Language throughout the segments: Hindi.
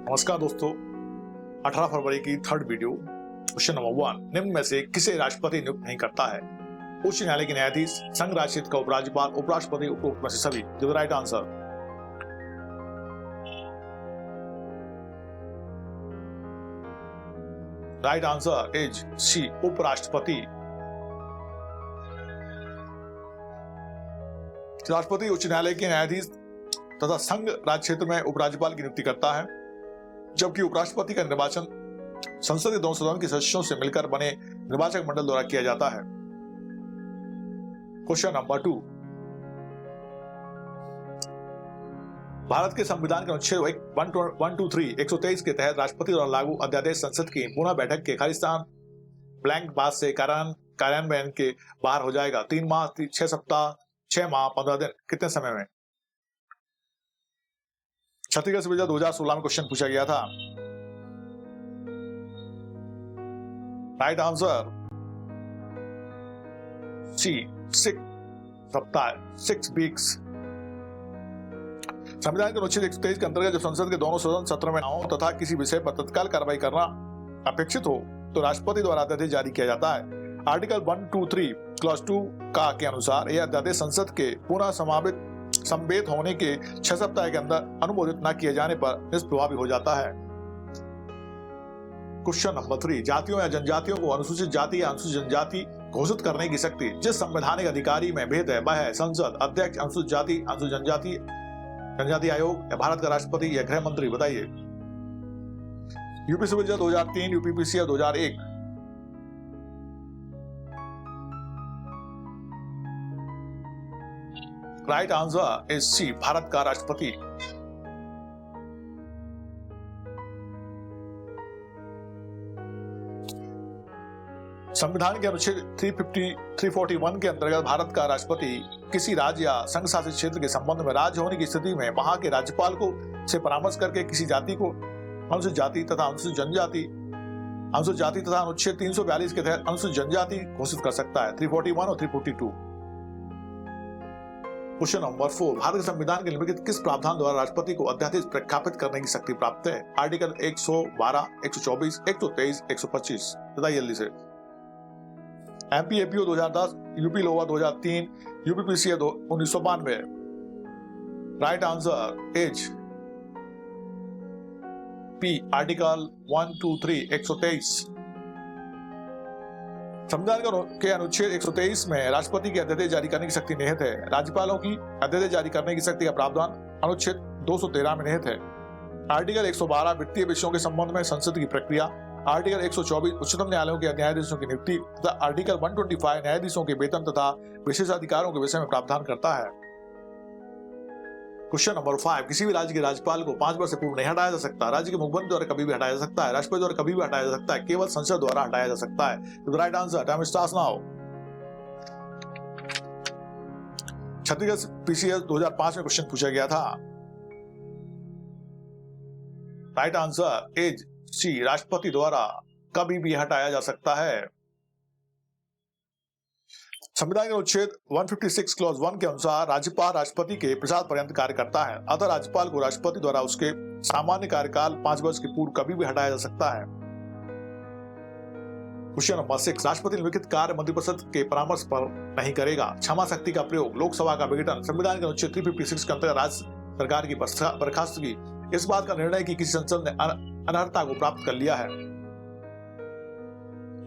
नमस्कार दोस्तों, 18 फरवरी की थर्ड वीडियो। क्वेश्चन नंबर 1, निम्न में से किसे राष्ट्रपति नियुक्त नहीं करता है? उच्च न्यायालय के न्यायाधीश, संघ राज्य क्षेत्र का उपराज्यपाल, उपराष्ट्रपति, उपरोक्त में से सभी। Give the right answer. Right answer is C, उपराष्ट्रपति। राष्ट्रपति उच्च न्यायालय के न्यायाधीश तथा संघ राज्य क्षेत्र में उपराज्यपाल की नियुक्ति करता है, जबकि उपराष्ट्रपति का निर्वाचन संसद के दोनों सदन के सदस्यों से मिलकर बने निर्वाचक मंडल द्वारा किया जाता है। क्वेश्चन नंबर 2, भारत के संविधान के अनुच्छेद 123 के तहत राष्ट्रपति द्वारा लागू अध्यादेश संसद की पुनः बैठक के खाली स्थान ब्लैंक बाद से कार्यान्वयन के बाहर हो जाएगा। 3 माह, 6 सप्ताह, 6 माह, 15 दिन, कितने समय में? छत्तीसगढ़ से 2016 में क्वेश्चन पूछा गया था। राइट आंसर सी, 6 सप्ताह, 6 वीक्स। संविधान के अनुच्छेद 123 के अंतर्गत जब संसद के दोनों सदन सत्र में हो तथा किसी विषय पर तत्काल कार्रवाई करना अपेक्षित हो तो राष्ट्रपति द्वारा अध्यादेश जारी किया जाता है। आर्टिकल 123 क्लॉज 2 का के अनुसार यह अध्यादेश संसद के पुनः संवेद होने के 6 सप्ताह के अंदर अनुमोदित न किए जाने पर निष्प्रभावी हो जाता है। क्वेश्चन नंबर 3, जातियों या जनजातियों को अनुसूचित जाति या अनुसूचित जनजाति घोषित करने की शक्ति जिस संवैधानिक अधिकारी में भेद है वह है संसद, अध्यक्ष, अनुसूचित जाति, अनुसूचित जनजाति आयोग या भारत का राष्ट्रपति या गृह मंत्री? बताइए। UP civil 2003, UPPCS 2001। Right answer is C, Bharat का राष्ट्रपति। संविधान के अनुच्छेद 341 के अंतर्गत भारत का राष्ट्रपति किसी राज्य या संघ शासित क्षेत्र के संबंध में राज्य होने की स्थिति में वहां के राज्यपाल को से परामर्श करके किसी जाति को अनुसूचित जाति तथा अनुसूचित जाति तथा अनुच्छेद 342 के तहत अनुसूचित जनजाति घोषित कर सकता है। 341 और 342। क्वेश्चन नंबर 4, भारत के संविधान के निम्नलिखित किस प्रावधान द्वारा राष्ट्रपति को अध्यादेश प्रख्यापित करने की शक्ति प्राप्त है? आर्टिकल 112, 124, 123, 125। बताइए जल्दी से। MP APO 2010, UP lower 2003, UPPCA 1992। Right answer is P, article 123, 123। संविधान के अनुच्छेद 123 में राष्ट्रपति की अध्यादेश जारी करने की शक्ति निहित है। राज्यपालों की अध्यादेश जारी करने की शक्ति का प्रावधान अनुच्छेद 213 में निहित है। आर्टिकल 112 वित्तीय विषयों के संबंध में संसद की प्रक्रिया, आर्टिकल 124 उच्चतम न्यायालयों के न्यायाधीशों की नियुक्ति तथा आर्टिकल 125 न्यायाधीशों के वेतन तथा विशेषाधिकारों के विषय में प्रावधान करता है। क्वेश्चन नंबर 5, किसी भी राज्य के राज्यपाल को 5 वर्ष से पूर्व नहीं हटाया जा सकता। राज्य के मुखबंद द्वारा कभी भी हटाया जा सकता है, राष्ट्रपति द्वारा कभी भी हटाया जा सकता है, केवल संसद द्वारा हटाया जा सकता है। तो right answer, time starts now. Chhattisgarh PCS 2005 में क्वेश्चन पूछा गया था। राइट आंसर इज सी, राष्ट्रपति द्वारा कभी भी हटाया जा सकता है। संविधान के अनुच्छेद 156 क्लॉज 1 के अनुसार राज्यपाल राष्ट्रपति के प्रसाद पर्यंत कार्य करता है, अतः राज्यपाल को राष्ट्रपति द्वारा उसके सामान्य कार्यकाल 5 वर्ष के पूर्व कभी भी हटाया जा सकता है। क्वेश्चन नंबर 6, राष्ट्रपति निम्नलिखित कार्य मंत्रिपरिषद के परामर्श पर नहीं करेगा। क्षमा शक्ति का प्रयोग, लोकसभा का विघटन, संविधान के अनुच्छेद 356 के अंतर्गत राज्य सरकार की बर्खास्तगी, इस बात का निर्णय कि किसी संसद ने अनर्हता को प्राप्त कर लिया है।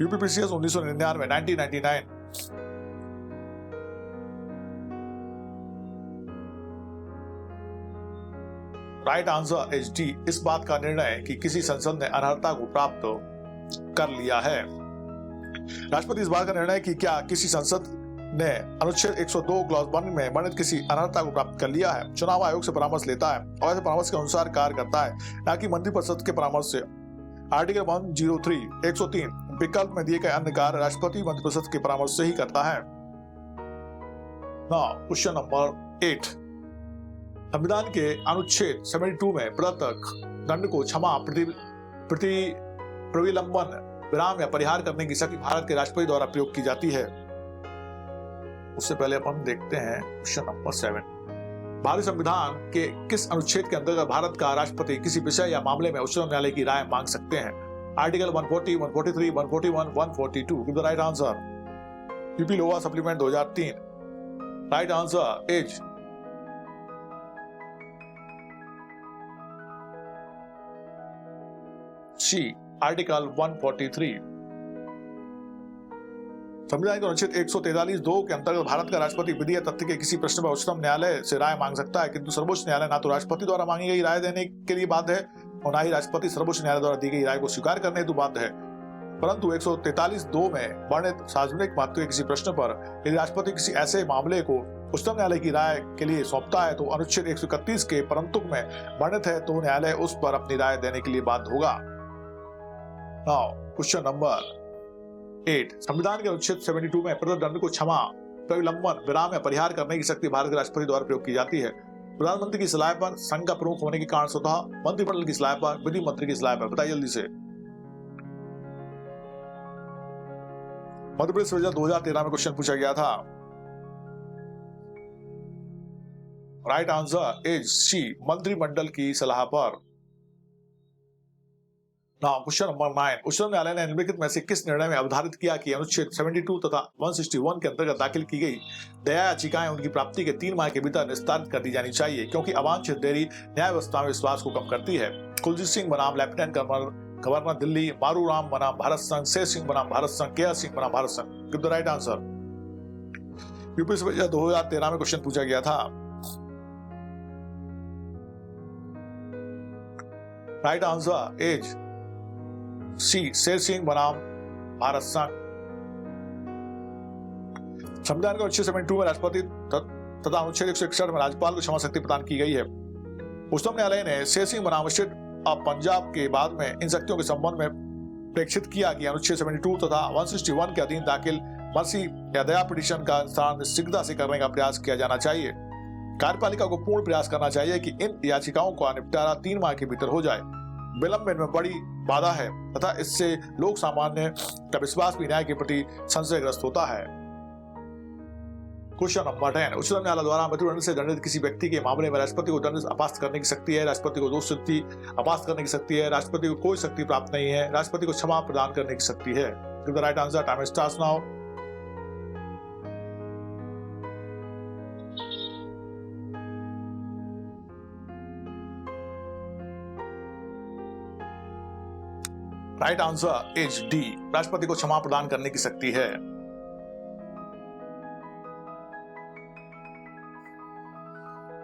UPPCS 1999, 1999। Right answer is D, इस बात का निर्णय कि किसी संसद ने अनर्हता को प्राप्त कर लिया है। राष्ट्रपति इस बात का निर्णय कि क्या किसी संसद ने अनुच्छेद 102 क्लॉज 1 में वर्णित किसी अनर्हता को प्राप्त कर लिया है, चुनाव आयोग से परामर्श लेता है और ऐसे परामर्श के अनुसार कार्य करता है, न कि मंत्रिपरिषद के परामर्श से। आर्टिकल 103, 103 विकल्प में दिए गए अन्य कार्य राष्ट्रपति मंत्रिपरिषद के परामर्श से ही करता है। नाउ क्वेश्चन नंबर 8, संविधान के अनुच्छेद 72 में प्रदत्त दंड को क्षमा, प्रतिविलंबन, विराम या परिहार करने की शक्ति भारत के राष्ट्रपति द्वारा प्रयोग की जाती है। उससे पहले अपन देखते हैं क्वेश्चन नंबर 7, भारतीय संविधान के किस अनुच्छेद के अंतर्गत भारत का राष्ट्रपति किसी विषय या मामले में उच्चतम न्यायालय की राय मांग सकते हैं? Article 140, 143, 141, 142. Give the right answer. UP lower supplement 2003. Right answer is C, article 143. संविधान के अनुच्छेद 143(2) के अंतर्गत भारत का राष्ट्रपति विधि या तथ्य के किसी प्रश्न पर उच्चतम न्यायालय से राय मांग सकता है, किंतु सर्वोच्च न्यायालय ना तो राष्ट्रपति द्वारा मांगी गई राय देने के लिए बाध्य है और ना ही राष्ट्रपति सर्वोच्च न्यायालय द्वारा दी गई राय को स्वीकार करने हेतु बाध्य है। परंतु 143(2) में वर्णित सार्वजनिक महत्व के किसी प्रश्न पर यदि राष्ट्रपति किसी ऐसे मामले को उच्चतम न्यायालय की राय के लिए सौंपता है तो अनुच्छेद 131 के परंतुक में वर्णित है तो न्यायालय उस पर अपनी राय देने के लिए बाध्य होगा। Now question number 8. संविधान के अनुच्छेद 72 में प्रदत्त दंड को क्षमा, प्रविलंबन, विराम या परिहार करने की शक्ति भारत के राष्ट्रपति द्वारा प्रयोग की जाती है। प्रधानमंत्री की सलाह पर, संघ का प्रमुख होने के कारण स्वतः, मंत्रिमंडल की सलाह पर, विधि मंत्री की सलाह पर? बताइए जल्दी से। मध्य प्रदेश 2013 में क्वेश्चन पूछा गया था। राइट आंसर इज सी, मंत्रिमंडल की सलाह पर। Now question number 9. उच्चतम न्यायालय ने निम्नलिखित में से किस निर्णय में अवधारित किया कि अनुच्छेद 72 तथा 161 के अंतर्गत दाखिल की गई दया याचिकाएं उनकी प्राप्ति के 3 माह के भीतर निस्तारित कर दी जानी चाहिए, क्योंकि अवांछित देरी न्याय व्यवस्था में विश्वास को कम करती है? कुलजीत सिंह बनाम लेफ्टिनेंट गवर्नर दिल्ली, मारूराम बनाम भारत संघ, शेर सिंह बनाम भारत संघ, केआर सिंह बनाम भारत संघ? Give the right answer. UP से 2013 में क्वेश्चन पूछा गया था। राइट आंसर इज सी, शेर सिंह बनाम भारत संघ. संविधान के अनुच्छेद 72 में राष्ट्रपति तथा अनुच्छेद 161 में राज्यपाल को क्षमा शक्ति प्रदान की गई है। उच्चतम न्यायालय ने शेर सिंह बनाम स्टेट ऑफ पंजाब के बाद में इन शक्तियों के संबंध में प्रेक्षित किया कि अनुच्छेद 72 तथा 161 के अधीन दाखिल मर्सी या दया पिटीशन का निस्तारण शीघ्रता से करने का प्रयास किया जाना चाहिए। कार्यपालिका को पूर्ण प्रयास करना चाहिए कि इन याचिकाओं का निपटारा 3 माह के भीतर हो जाए। विलंब में बड़ी बाधा है तथा इससे लोक सामान्य का विश्वास भी न्याय के प्रति संशयग्रस्त होता है। Question number 10. उच्चतम न्यायालय द्वारा मृत्युदंड से दंडित किसी व्यक्ति के मामले में राष्ट्रपति को दंड अपास्त करने की शक्ति है, राष्ट्रपति को दोष सिद्धि अपास्त करने की शक्ति है, राष्ट्रपति को कोई शक्ति प्राप्त नहीं है, राष्ट्रपति को क्षमा प्रदान करने की शक्ति है? Give the right answer. Time starts now. Right answer is D, राष्ट्रपति को क्षमा प्रदान करने की शक्ति है।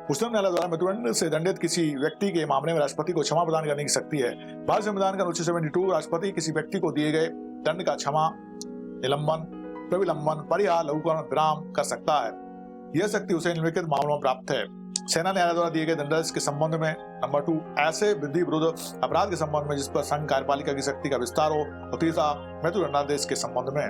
उच्चतम न्यायालय द्वारा मृत्युदंड से दंडित किसी व्यक्ति के मामले में राष्ट्रपति को क्षमा प्रदान करने की शक्ति है। भारतीय संविधान का अनुच्छेद 72 राष्ट्रपति किसी व्यक्ति को दिए गए दंड का क्षमा, निलंबन, प्रविलंबन, परिहार, लघुकरण, विराम कर सकता है। यह शक्ति उसे निम्नलिखित मामलों में प्राप्त है: सेना न्यायालय द्वारा दिए गए दंडादेश के संबंध में, नंबर 2 ऐसे विधि विरुद्ध अपराध के संबंध में जिस पर संघ कार्यपालिका की शक्ति का विस्तार हो, और तीसरा मृत्युदंडादेश के संबंध में।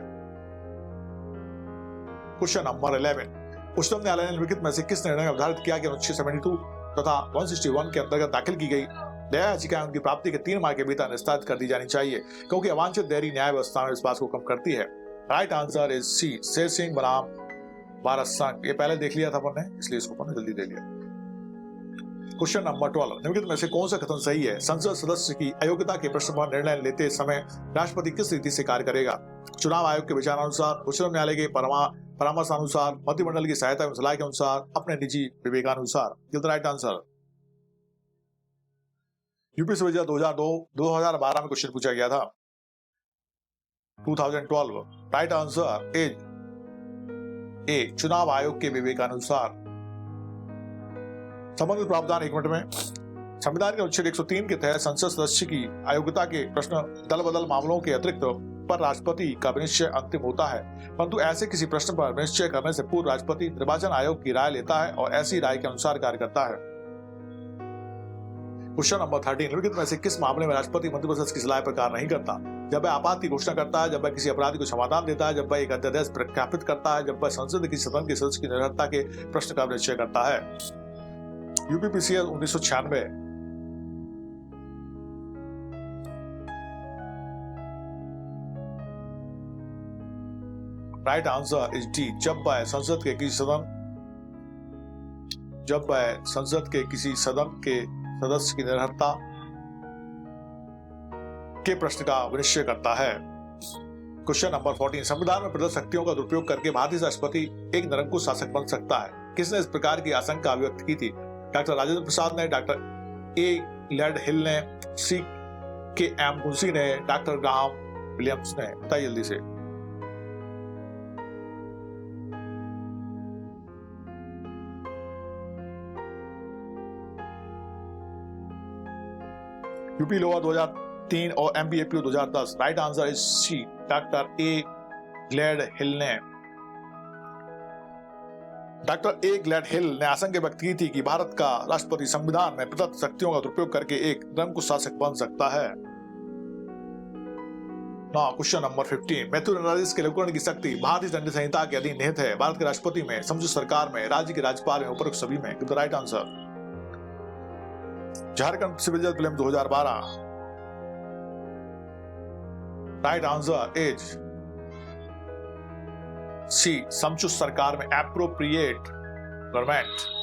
Question number 11. उच्चतम न्यायालय ने निम्नलिखित में से किस निर्णय में अवधारित किया कि अनुच्छेद 72 तथा 161 के अंतर्गत दाखिल की गई दया याचिकाएं उनकी प्राप्ति के 3 माह के भीतर निस्तारित कर दी जानी चाहिए, क्योंकि अवांछित देरी न्याय व्यवस्था में विश्वास को कम करती है? राइट आंसर इज सी, शेर सिंह बनाम भारत संघ। ये पहले देख लिया था अपन ने, इसलिए इसको अपन ने जल्दी दे लिया। Question number 12. निम्नलिखित में से कौन सा कथन सही है? संसद सदस्य की अयोग्यता के प्रश्न पर निर्णय लेते समय राष्ट्रपति किस रीति से कार्य करेगा? चुनाव आयोग के विचारानुसार, उच्चतम न्यायालय के परामर्श अनुसार, मंत्रिमंडल की सहायता एवं सलाह के अनुसार, अपने निजी विवेकानुसार? Give the right answer. UP से 2012 में क्वेश्चन पूछा गया था। 2012. राइट आंसर इज ए, चुनाव आयोग के विवेकानुसार। संबंधित प्रावधान 1 मिनट में। संविधान के अनुच्छेद 103 के तहत संसद सदस्य की अयोग्यता के प्रश्न दल बदल मामलों के अतिरिक्त पर राष्ट्रपति का विनिश्चय अंतिम होता है, परंतु ऐसे किसी प्रश्न पर विनिश्चय करने से पूर्व राष्ट्रपति निर्वाचन आयोग की राय लेता है और ऐसी राय के अनुसार कार्य करता है। Question number 13. निम्नलिखित में से किस मामले में राष्ट्रपति मंत्रिपरिषद की सलाह पर कार्य नहीं करता? जब वह आपात की घोषणा करता है, जब वह किसी अपराधी को समाधान देता है, जब वह एक अध्यादेश प्रख्यापित करता है, जब वह संसद की सदन के सदस्य की निर्भरता के प्रश्न का निश्चय करता है। UPPCL 1996. Right answer is D, जब वह संसद के किसी सदन जब वह संसद के किसी सदन के सदस्य की निरर्हता के प्रश्न का विनिश्चय करता है। क्वेश्चन नंबर 14, संविधान में प्रदत्त शक्तियों का दुरुपयोग करके भारतीय राष्ट्रपति एक निरंकुश शासक बन सकता है? किसने इस प्रकार की आशंका अभिव्यक्त की थी? डॉक्टर राजेंद्र प्रसाद ने, डॉक्टर ए लॉर्ड हिल ने, सी के एम मुंशी ने, डॉक्टर ग्राहम विलियम्स ने? बताइए जल्दी से। यूपी लोअर 2003 और MBAPO 2010। Right answer is C, doctor A Gledhill ने। डॉक्टर ए ग्लैड हिल ने आशंका व्यक्त की थी कि भारत का राष्ट्रपति संविधान में प्रदत्त शक्तियों का दुरुपयोग करके एक निरंकुश शासक बन सकता है। क्वेश्चन नंबर 15, मैथ्यू नैरेस के लघुकरण की शक्ति भारतीय दंड संहिता के अधीन निहित है। भारत के राष्ट्रपति में, समझौता सरकार में, राज्य के राज्यपाल में, उपरोक्त सभी में? The right answer Jharkhand civil जज फिल्म 2012। राइट आंसर इज सी, समझौता सरकार में, एप्रोप्रिएट गवर्नमेंट।